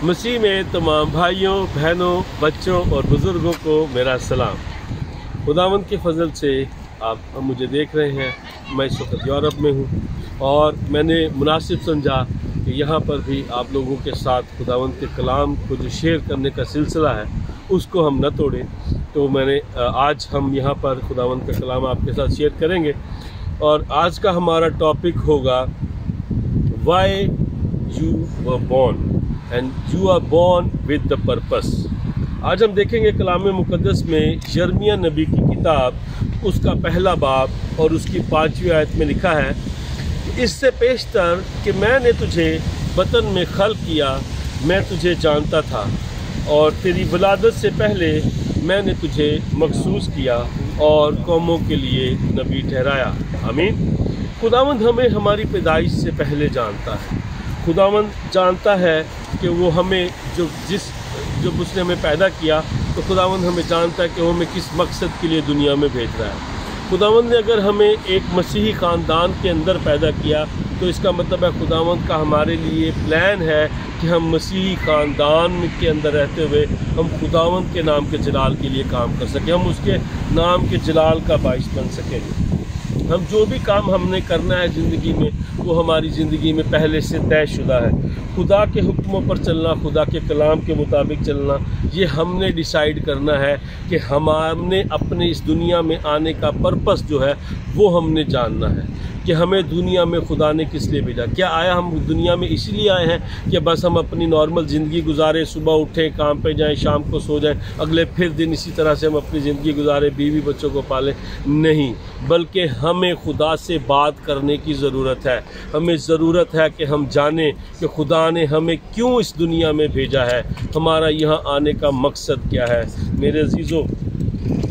मसीह में तमाम भाइयों, बहनों, बच्चों और बुज़ुर्गों को मेरा सलाम। खुदावंद के फजल से आप मुझे देख रहे हैं। मैं इस वक्त यूरोप में हूँ और मैंने मुनासिब समझा कि यहाँ पर भी आप लोगों के साथ खुदावंद के कलाम को जो शेयर करने का सिलसिला है उसको हम न तोड़ें। तो आज हम यहाँ पर खुदावंद का कलाम आपके साथ शेयर करेंगे और आज का हमारा टॉपिक होगा why you were born and you are born with the purpose. आज हम देखेंगे कलाम मुक़द्दस में यिर्मयाह नबी की किताब उसका पहला बाब और उसकी 5वीं आयत में लिखा है कि इससे पेशतर कि मैंने तुझे वतन में खल्क़ किया, मैं तुझे जानता था और तेरी विलादत से पहले मैंने तुझे मखसूस किया और कौमों के लिए नबी ठहराया। आमीन। खुदावंद हमें हमारी पैदाइश से पहले जानता है। खुदावंद जानता है कि वो हमें जब उसने हमें पैदा किया तो खुदावंद हमें जानता है कि वो हमें किस मकसद के लिए दुनिया में भेज रहा है। खुदावंद ने अगर हमें एक मसीही ख़ानदान के अंदर पैदा किया तो इसका मतलब है खुदावंद का हमारे लिए प्लान है कि हम मसीही ख़ानदान के अंदर रहते हुए हम खुदावंद के नाम के जलाल के लिए काम कर सकें, हम उसके नाम के जलाल का बाइस बन सकें। हम जो भी काम हमने करना है ज़िंदगी में वो हमारी ज़िंदगी में पहले से तयशुदा है। खुदा के हुक्मों पर चलना, खुदा के कलाम के मुताबिक चलना, ये हमने डिसाइड करना है कि हमने अपने इस दुनिया में आने का पर्पस जो है वो हमने जानना है कि हमें दुनिया में खुदा ने किस लिए भेजा। क्या आया हम दुनिया में इसलिए आए हैं कि बस हम अपनी नॉर्मल ज़िंदगी गुजारें, सुबह उठें, काम पे जाएं, शाम को सो जाएं, अगले फिर दिन इसी तरह से हम अपनी ज़िंदगी गुजारें, बीवी बच्चों को पालें? नहीं, बल्कि हमें खुदा से बात करने की ज़रूरत है। हमें ज़रूरत है कि हम जानें कि खुदा ने हमें क्यों इस दुनिया में भेजा है, हमारा यहाँ आने का मकसद क्या है। मेरे अजीज़ों,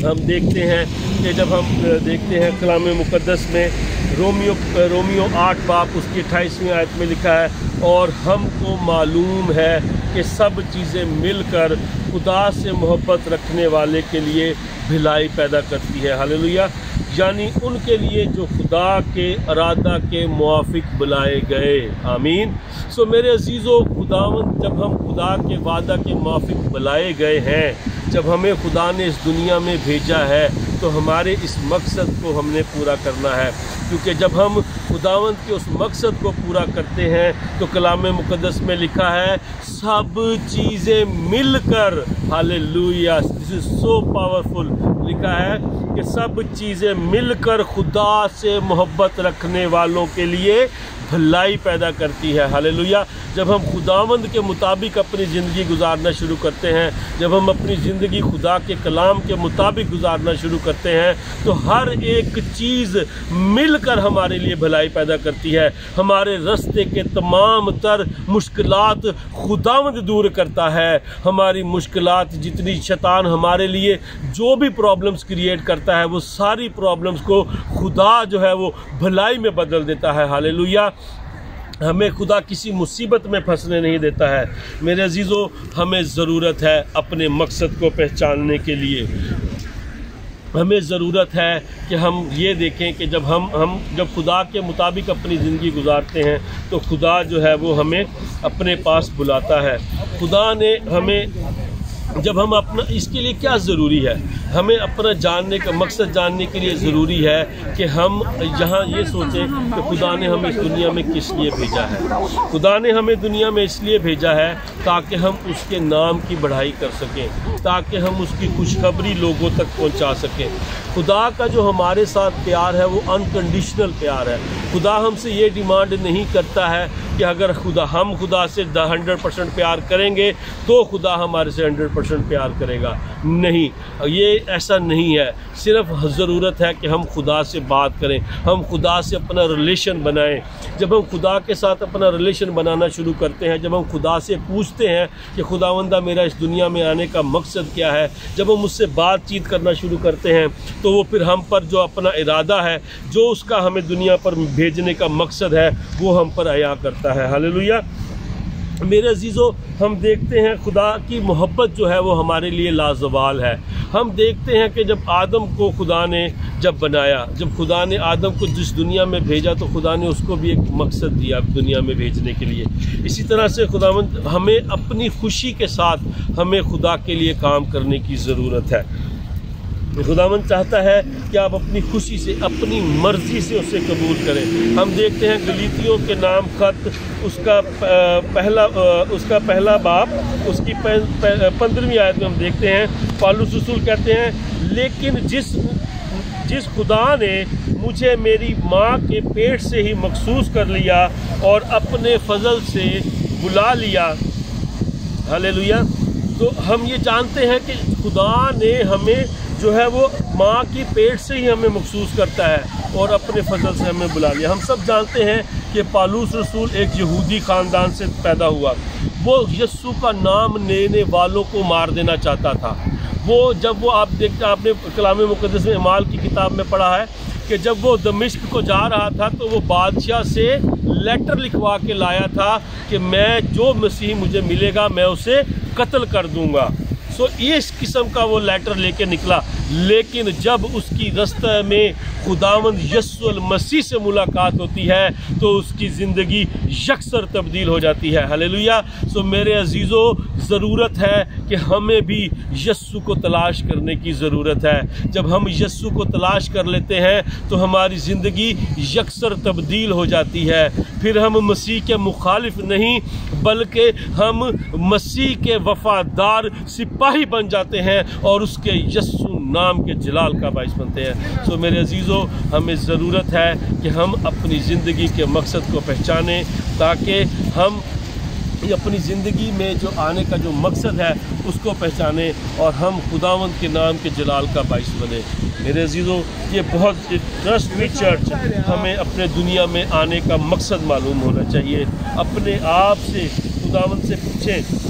हम देखते हैं कि जब हम देखते हैं कलाम मुक़द्दस में रोमियो 8 बाब उसकी 28वीं आयत में लिखा है, और हमको मालूम है कि सब चीज़ें मिलकर खुदा से मोहब्बत रखने वाले के लिए भलाई पैदा करती है। हालेलुया। यानी उनके लिए जो खुदा के इरादा के मुआफिक बुलाए गए। आमीन। सो मेरे अजीज़ों, खुदावंद जब हम खुदा के वादा के मुआफिक बुलाए गए हैं, जब हमें खुदा ने इस दुनिया में भेजा है तो हमारे इस मकसद को हमने पूरा करना है। क्योंकि जब हम खुदावंद के उस मकसद को पूरा करते हैं तो कलाम मुक़द्दस में लिखा है सब चीज़ें मिलकर, hallelujah, this is so powerful, लिखा है कि सब चीज़ें मिलकर खुदा से मोहब्बत रखने वालों के लिए भलाई पैदा करती है। हालेलुया। जब हम खुदावंद के मुताबिक अपनी ज़िंदगी गुजारना शुरू करते हैं, जब हम अपनी ज़िंदगी खुदा के कलाम के मुताबिक गुजारना शुरू करते हैं तो हर एक चीज़ मिलकर हमारे लिए भलाई पैदा करती है। हमारे रास्ते के तमाम तर मुश्किलात खुदावंद दूर करता है। हमारी मुश्किलात जितनी शैतान हमारे लिए जो भी प्रॉब्लम्स क्रिएट करता है वो सारी प्रॉब्लम्स को खुदा जो है वो भलाई में बदल देता है। हालेलुया। हमें खुदा किसी मुसीबत में फंसने नहीं देता है। मेरे अजीज़ों, हमें ज़रूरत है अपने मकसद को पहचानने के लिए। हमें ज़रूरत है कि हम ये देखें कि जब हम जब खुदा के मुताबिक अपनी ज़िंदगी गुजारते हैं तो खुदा जो है वो हमें अपने पास बुलाता है। खुदा ने हमें जब हम अपना, इसके लिए क्या ज़रूरी है, हमें अपना जानने का मकसद जानने के लिए ज़रूरी है कि हम यहाँ ये सोचें कि खुदा ने हमें इस दुनिया में किस लिए भेजा है। खुदा ने हमें दुनिया में इसलिए भेजा है ताकि हम उसके नाम की बढ़ाई कर सकें, ताकि हम उसकी खुशखबरी लोगों तक पहुँचा सकें। खुदा का जो हमारे साथ प्यार है वो अनकंडीशनल प्यार है। खुदा हमसे ये डिमांड नहीं करता है कि अगर हम खुदा से 100% प्यार करेंगे तो खुदा हमारे से 100% प्यार करेगा। नहीं, ये ऐसा नहीं है। सिर्फ ज़रूरत है कि हम खुदा से बात करें, हम खुदा से अपना रिलेशन बनाएं। जब हम खुदा के साथ अपना रिलेशन बनाना शुरू करते हैं, जब हम खुदा से पूछते हैं कि खुदावंदा मेरा इस दुनिया में आने का मकसद क्या है, जब हम उससे बातचीत करना शुरू करते हैं तो वो फिर हम पर जो अपना इरादा है, जो उसका हमें दुनिया पर भेजने का मकसद है, वो हम पर अया करता है। हालेलुया। मेरे अजीज़ों, हम देखते हैं खुदा की मोहब्बत जो है वो हमारे लिए लाजवाल है। हम देखते हैं कि जब आदम को खुदा ने जब बनाया, जब खुदा ने आदम को जिस दुनिया में भेजा तो खुदा ने उसको भी एक मकसद दिया दुनिया में भेजने के लिए। इसी तरह से खुदावंद हमें अपनी खुशी के साथ हमें खुदा के लिए काम करने की ज़रूरत है। खुदावंद चाहता है कि आप अपनी खुशी से, अपनी मर्ज़ी से उसे कबूल करें। हम देखते हैं गलीतियों के नाम ख़त उसका पहला बाब उसकी 15वीं आयत में हम देखते हैं पौलुस रसूल कहते हैं, लेकिन जिस खुदा ने मुझे मेरी माँ के पेट से ही मखसूस कर लिया और अपने फजल से बुला लिया। हालेलुया। तो हम ये जानते हैं कि खुदा ने हमें जो है वो माँ की पेट से ही हमें मखसूस करता है और अपने फजल से हमें बुला लिया। हम सब जानते हैं कि पौलुस रसूल एक यहूदी ख़ानदान से पैदा हुआ। वो यस्सु का नाम लेने वालों को मार देना चाहता था। जब वो आप देखते, आपने कलाम मुक़द्दस में अमाल की किताब में पढ़ा है कि जब वो दमिश्क को जा रहा था तो वो बादशाह से लेटर लिखवा के लाया था कि मैं जो मसीह मुझे मिलेगा मैं उसे कत्ल कर दूंगा। सो इस किस्म का वो लेटर लेके निकला, लेकिन जब उसकी रास्ते में खुदावंद यस्सु मसीह से मुलाकात होती है तो उसकी ज़िंदगी यकसर तब्दील हो जाती है। हालेलुया। सो मेरे अजीज़ों, ज़रूरत है कि हमें भी यस्सु को तलाश करने की ज़रूरत है। जब हम यस्सु को तलाश कर लेते हैं तो हमारी ज़िंदगी यकसर तब्दील हो जाती है। फिर हम मसीह के मुखालिफ नहीं बल्कि हम मसीह के वफ़ादार सिपाही बन जाते हैं और उसके यस्सु नाम के जलाल का बाइस बनते हैं। सो मेरे अजीज़ों, हमें ज़रूरत है कि हम अपनी ज़िंदगी के मकसद को पहचानें ताकि हम अपनी ज़िंदगी में जो आने का जो मकसद है उसको पहचाने और हम खुदावंद के नाम के जलाल का बाइस बने। मेरे अजीज़ों, ये बहुत ट्रस्ट मी चर्च हमें अपने दुनिया में आने का मकसद मालूम होना चाहिए। अपने आप से खुदावंद से पूछें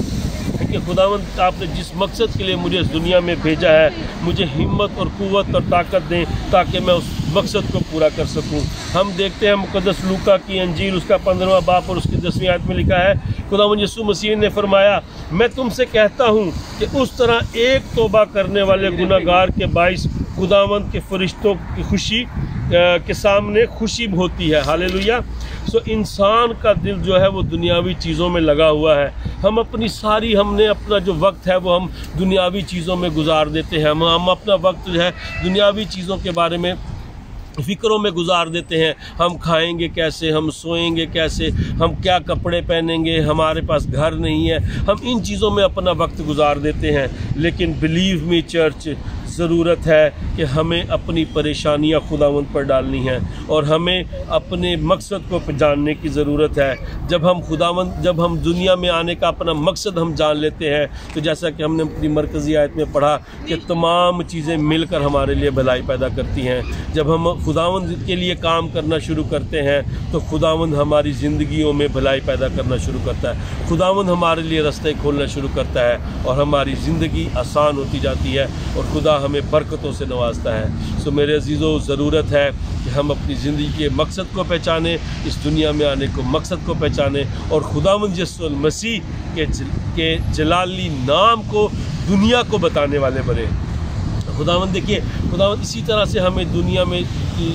कि खुदावंद आपने जिस मकसद के लिए मुझे इस दुनिया में भेजा है, मुझे हिम्मत और क़ुव्वत और ताकत दें ताकि मैं उस मकसद को पूरा कर सकूं। हम देखते हैं मुक़द्दस लूका की अंजील उसका 15वां बाब और उसकी 10वीं आयत में लिखा है, खुदावंद यीशु मसीह ने फरमाया, मैं तुमसे कहता हूँ कि उस तरह एक तौबा करने वाले गुनाहगार के बाइस खुदावंद के फरिश्तों की खुशी के सामने खुशी होती है। हालेलुया। सो इंसान का दिल जो है वो दुनियावी चीज़ों में लगा हुआ है। हमने अपना जो वक्त है वो हम दुनियावी चीज़ों में गुजार देते हैं। हम अपना वक्त जो है दुनियावी चीज़ों के बारे में फ़िक्रों में गुजार देते हैं। हम खाएंगे कैसे, हम सोएंगे कैसे, हम क्या कपड़े पहनेंगे, हमारे पास घर नहीं है, हम इन चीज़ों में अपना वक्त गुजार देते हैं। लेकिन बिलीव मी चर्च, ज़रूरत है कि हमें अपनी परेशानियां खुदावंद पर डालनी हैं और हमें अपने मकसद को जानने की ज़रूरत है। जब हम दुनिया में आने का अपना मकसद हम जान लेते हैं तो जैसा कि हमने अपनी मरकज़ी आयत में पढ़ा कि तमाम चीज़ें मिलकर हमारे लिए भलाई पैदा करती हैं। जब हम खुदावंद के लिए काम करना शुरू करते हैं तो खुदावंद हमारी ज़िंदगियों में भलाई पैदा करना शुरू करता है। खुदावंद हमारे लिए रास्ते खोलना शुरू करता है और हमारी ज़िंदगी आसान होती जाती है और खुदा हमें बरकतों से नवाजता है। सो मेरे अजीज़ों, ज़रूरत है कि हम अपनी ज़िंदगी के मकसद को पहचानें, इस दुनिया में आने को मकसद को पहचानें और खुदावंद यीशु मसीह के जलाली नाम को दुनिया को बताने वाले बने। खुदावंद देखिए, खुदावंद इसी तरह से हमें दुनिया में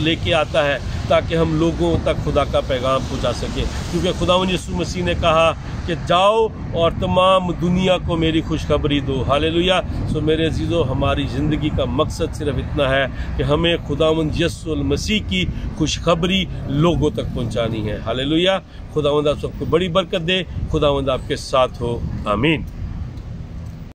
लेके आता है ताकि हम लोगों तक खुदा का पैगाम पहुंचा सकें, क्योंकि खुदावंद यीशु मसीह ने कहा कि जाओ और तमाम दुनिया को मेरी खुशखबरी दो। हालेलुया। सो मेरे अजीज़ों, हमारी ज़िंदगी का मकसद सिर्फ इतना है कि हमें खुदावंद यीशु मसीह की खुशखबरी लोगों तक पहुंचानी है। हालेलुया। खुदावंद आप सबको बड़ी बरकत दे। खुदावंद आपके साथ हो। आमीन।